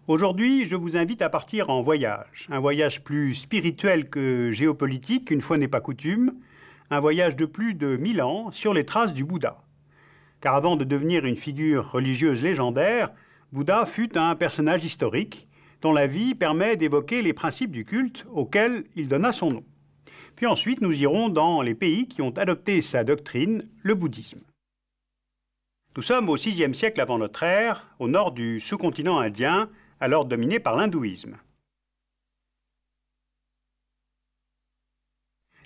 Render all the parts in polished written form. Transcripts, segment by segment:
Aujourd'hui, je vous invite à partir en voyage. Un voyage plus spirituel que géopolitique, une fois n'est pas coutume. Un voyage de plus de 1000 ans sur les traces du Bouddha. Car avant de devenir une figure religieuse légendaire, Bouddha fut un personnage historique dont la vie permet d'évoquer les principes du culte auquel il donna son nom. Puis ensuite, nous irons dans les pays qui ont adopté sa doctrine, le bouddhisme. Nous sommes au VIe siècle avant notre ère, au nord du sous-continent indien, alors dominé par l'hindouisme.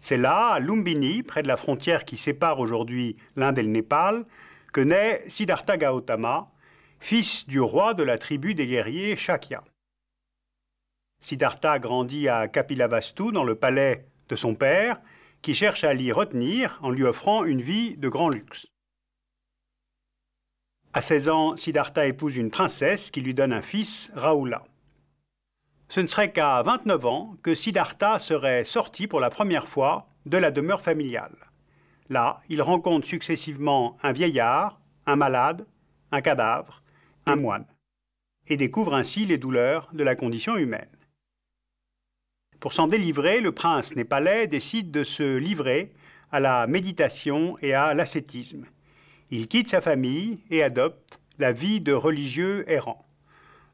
C'est là, à Lumbini, près de la frontière qui sépare aujourd'hui l'Inde et le Népal, que naît Siddhartha Gautama, fils du roi de la tribu des guerriers Shakya. Siddhartha grandit à Kapilavastu, dans le palais de son père, qui cherche à l'y retenir en lui offrant une vie de grand luxe. À 16 ans, Siddhartha épouse une princesse qui lui donne un fils, Rahula. Ce ne serait qu'à 29 ans que Siddhartha serait sorti pour la première fois de la demeure familiale. Là, il rencontre successivement un vieillard, un malade, un cadavre, un moine, et découvre ainsi les douleurs de la condition humaine. Pour s'en délivrer, le prince népalais décide de se livrer à la méditation et à l'ascétisme. Il quitte sa famille et adopte la vie de religieux errant.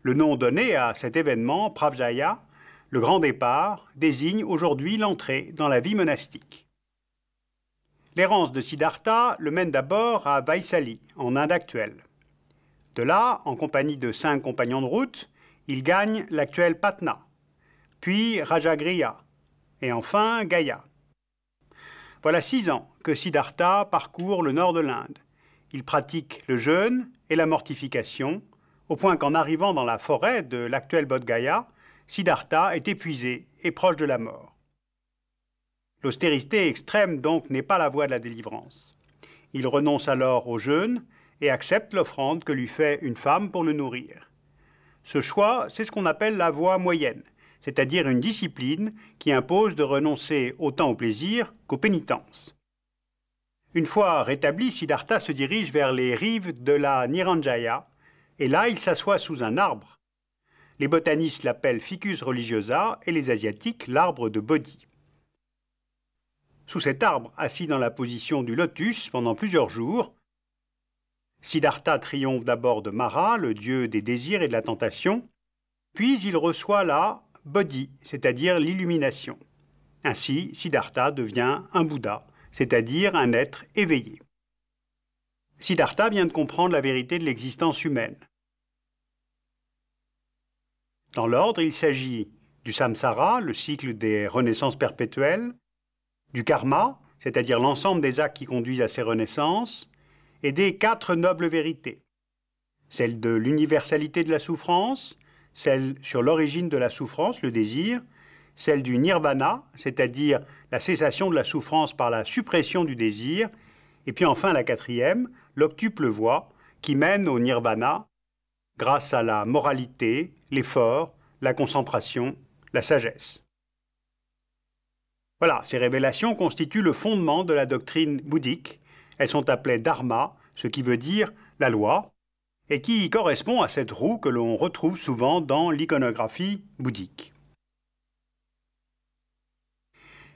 Le nom donné à cet événement, Pravjaya, le grand départ, désigne aujourd'hui l'entrée dans la vie monastique. L'errance de Siddhartha le mène d'abord à Vaisali, en Inde actuelle. De là, en compagnie de 5 compagnons de route, il gagne l'actuelle Patna, puis Rajagriha, et enfin Gaya. Voilà 6 ans que Siddhartha parcourt le nord de l'Inde. Il pratique le jeûne et la mortification, au point qu'en arrivant dans la forêt de l'actuel Bodh Gaya, Siddhartha est épuisé et proche de la mort. L'austérité extrême donc n'est pas la voie de la délivrance. Il renonce alors au jeûne et accepte l'offrande que lui fait une femme pour le nourrir. Ce choix, c'est ce qu'on appelle la voie moyenne, c'est-à-dire une discipline qui impose de renoncer autant au plaisir qu'aux pénitences. Une fois rétabli, Siddhartha se dirige vers les rives de la Niranjaya, et là il s'assoit sous un arbre. Les botanistes l'appellent Ficus religiosa et les asiatiques l'arbre de Bodhi. Sous cet arbre, assis dans la position du lotus pendant plusieurs jours, Siddhartha triomphe d'abord de Mara, le dieu des désirs et de la tentation, puis il reçoit là Bodhi, c'est-à-dire l'illumination. Ainsi, Siddhartha devient un Bouddha, c'est-à-dire un être éveillé. Siddhartha vient de comprendre la vérité de l'existence humaine. Dans l'ordre, il s'agit du samsara, le cycle des renaissances perpétuelles, du karma, c'est-à-dire l'ensemble des actes qui conduisent à ces renaissances, et des 4 nobles vérités, celle de l'universalité de la souffrance, celle sur l'origine de la souffrance, le désir, celle du nirvana, c'est-à-dire la cessation de la souffrance par la suppression du désir, et puis enfin la 4e, l'octuple voie, qui mène au nirvana grâce à la moralité, l'effort, la concentration, la sagesse. Voilà, ces révélations constituent le fondement de la doctrine bouddhique. Elles sont appelées dharma, ce qui veut dire la loi, et qui correspond à cette roue que l'on retrouve souvent dans l'iconographie bouddhique.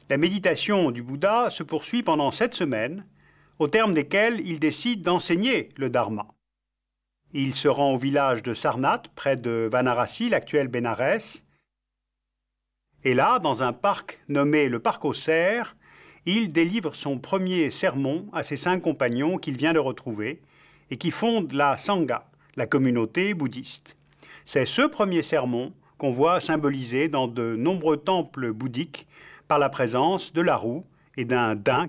La méditation du Bouddha se poursuit pendant 7 semaines, au terme desquelles il décide d'enseigner le dharma. Il se rend au village de Sarnath, près de Varanasi, l'actuel Bénarès, et là, dans un parc nommé le Parc aux Cerfs, il délivre son premier sermon à ses 5 compagnons qu'il vient de retrouver et qui fondent la Sangha, la communauté bouddhiste. C'est ce premier sermon qu'on voit symbolisé dans de nombreux temples bouddhiques par la présence de la roue et d'un daim.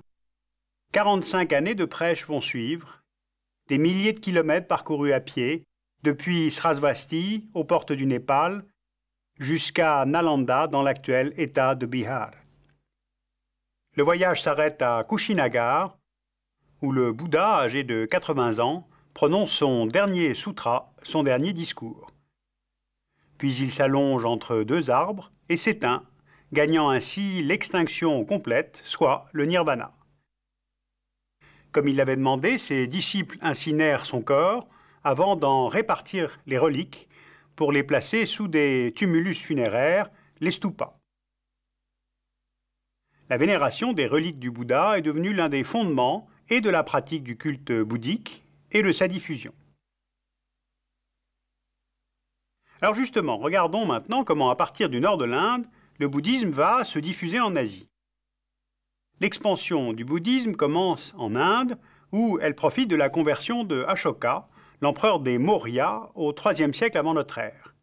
45 années de prêche vont suivre, des milliers de kilomètres parcourus à pied, depuis Srasvati, aux portes du Népal, jusqu'à Nalanda, dans l'actuel État de Bihar. Le voyage s'arrête à Kushinagar, où le Bouddha, âgé de 80 ans, prononce son dernier sutra, son dernier discours. Puis il s'allonge entre 2 arbres et s'éteint, gagnant ainsi l'extinction complète, soit le nirvana. Comme il l'avait demandé, ses disciples incinèrent son corps avant d'en répartir les reliques pour les placer sous des tumulus funéraires, les stupas. La vénération des reliques du Bouddha est devenue l'un des fondements et de la pratique du culte bouddhique et de sa diffusion. Alors justement, regardons maintenant comment à partir du nord de l'Inde, le bouddhisme va se diffuser en Asie. L'expansion du bouddhisme commence en Inde, où elle profite de la conversion de Ashoka, l'empereur des Maurya, au IIIe siècle avant notre ère.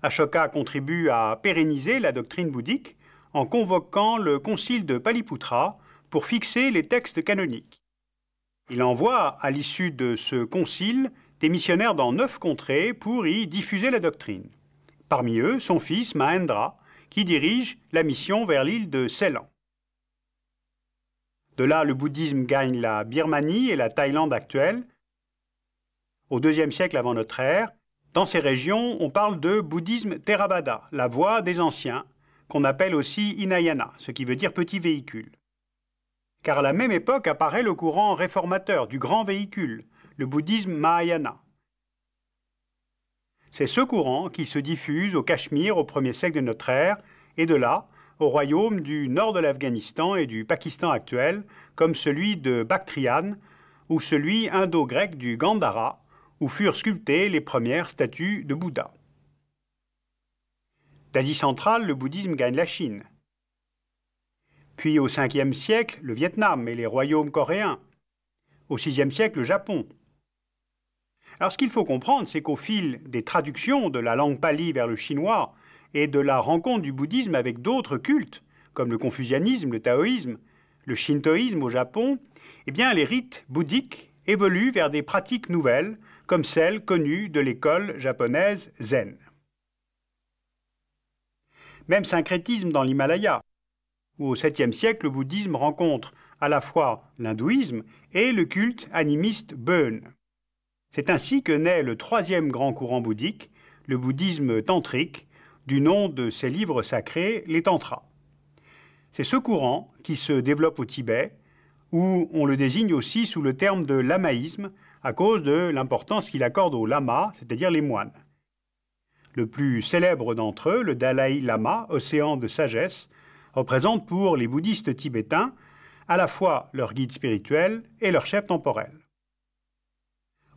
Ashoka contribue à pérenniser la doctrine bouddhique en convoquant le concile de Paliputra pour fixer les textes canoniques. Il envoie, à l'issue de ce concile, des missionnaires dans 9 contrées pour y diffuser la doctrine. Parmi eux, son fils Mahendra, qui dirige la mission vers l'île de Ceylan. De là, le bouddhisme gagne la Birmanie et la Thaïlande actuelle. Au IIe siècle avant notre ère, dans ces régions, on parle de bouddhisme Theravada, la voie des anciens, qu'on appelle aussi Hinayana, ce qui veut dire petit véhicule. Car à la même époque apparaît le courant réformateur du grand véhicule, le bouddhisme Mahayana. C'est ce courant qui se diffuse au Cachemire au 1er siècle de notre ère, et de là, au royaume du nord de l'Afghanistan et du Pakistan actuel, comme celui de Bactriane ou celui indo-grec du Gandhara, où furent sculptées les premières statues de Bouddha. D'Asie centrale, le bouddhisme gagne la Chine. Puis au 5e siècle, le Vietnam et les royaumes coréens. Au 6e siècle, le Japon. Alors ce qu'il faut comprendre, c'est qu'au fil des traductions de la langue pali vers le chinois et de la rencontre du bouddhisme avec d'autres cultes, comme le confucianisme, le taoïsme, le shintoïsme au Japon, eh bien les rites bouddhiques évoluent vers des pratiques nouvelles, comme celles connues de l'école japonaise zen. Même syncrétisme dans l'Himalaya, où au 7e siècle, le bouddhisme rencontre à la fois l'hindouisme et le culte animiste Bön. C'est ainsi que naît le 3e grand courant bouddhique, le bouddhisme tantrique, du nom de ses livres sacrés, les tantras. C'est ce courant qui se développe au Tibet, où on le désigne aussi sous le terme de lamaïsme, à cause de l'importance qu'il accorde aux lamas, c'est-à-dire les moines. Le plus célèbre d'entre eux, le Dalai Lama, océan de sagesse, représente pour les bouddhistes tibétains à la fois leur guide spirituel et leur chef temporel.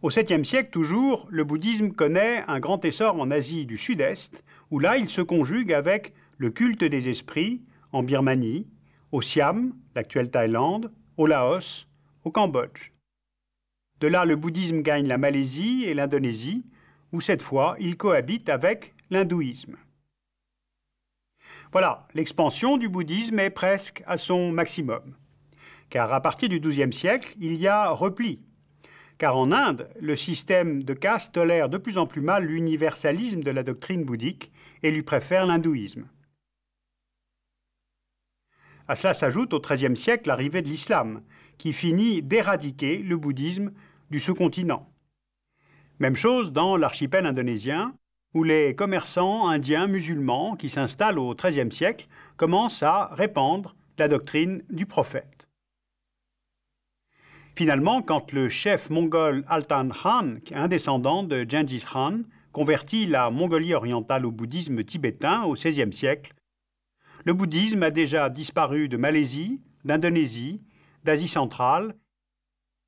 Au 7e siècle toujours, le bouddhisme connaît un grand essor en Asie du Sud-Est, où là il se conjugue avec le culte des esprits en Birmanie, au Siam, l'actuelle Thaïlande, au Laos, au Cambodge. De là, le bouddhisme gagne la Malaisie et l'Indonésie, où cette fois il cohabite avec l'hindouisme. Voilà, l'expansion du bouddhisme est presque à son maximum. Car à partir du XIIe siècle, il y a repli. Car en Inde, le système de caste tolère de plus en plus mal l'universalisme de la doctrine bouddhique et lui préfère l'hindouisme. À cela s'ajoute au XIIIe siècle l'arrivée de l'islam, qui finit d'éradiquer le bouddhisme du sous-continent. Même chose dans l'archipel indonésien, où les commerçants indiens musulmans qui s'installent au XIIIe siècle commencent à répandre la doctrine du prophète. Finalement, quand le chef mongol Altan Khan, un descendant de Gengis Khan, convertit la Mongolie orientale au bouddhisme tibétain au XVIe siècle, le bouddhisme a déjà disparu de Malaisie, d'Indonésie, d'Asie centrale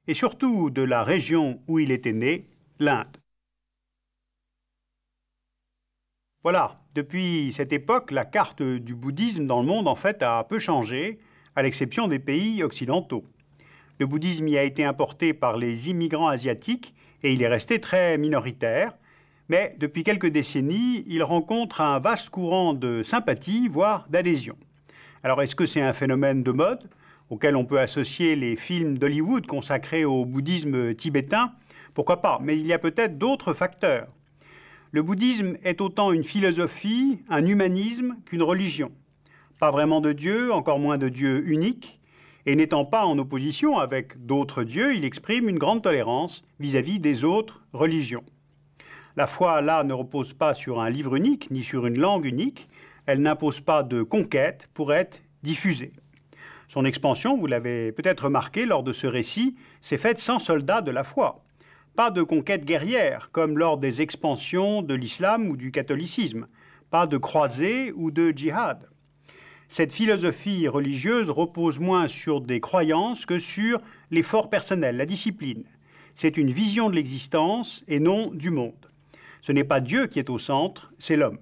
et surtout de la région où il était né, l'Inde. Voilà, depuis cette époque, la carte du bouddhisme dans le monde en fait a peu changé, à l'exception des pays occidentaux. Le bouddhisme y a été importé par les immigrants asiatiques et il est resté très minoritaire, mais depuis quelques décennies, il rencontre un vaste courant de sympathie, voire d'adhésion. Alors est-ce que c'est un phénomène de mode auquel on peut associer les films d'Hollywood consacrés au bouddhisme tibétain? Pourquoi pas, mais il y a peut-être d'autres facteurs. Le bouddhisme est autant une philosophie, un humanisme qu'une religion. Pas vraiment de Dieu, encore moins de Dieu unique, et n'étant pas en opposition avec d'autres dieux, il exprime une grande tolérance vis-à-vis des autres religions. La foi, là, ne repose pas sur un livre unique, ni sur une langue unique, elle n'impose pas de conquête pour être diffusée. Son expansion, vous l'avez peut-être remarqué lors de ce récit, s'est faite sans soldats de la foi. Pas de conquête guerrière, comme lors des expansions de l'islam ou du catholicisme. Pas de croisée ou de djihad. Cette philosophie religieuse repose moins sur des croyances que sur l'effort personnel, la discipline. C'est une vision de l'existence et non du monde. Ce n'est pas Dieu qui est au centre, c'est l'homme.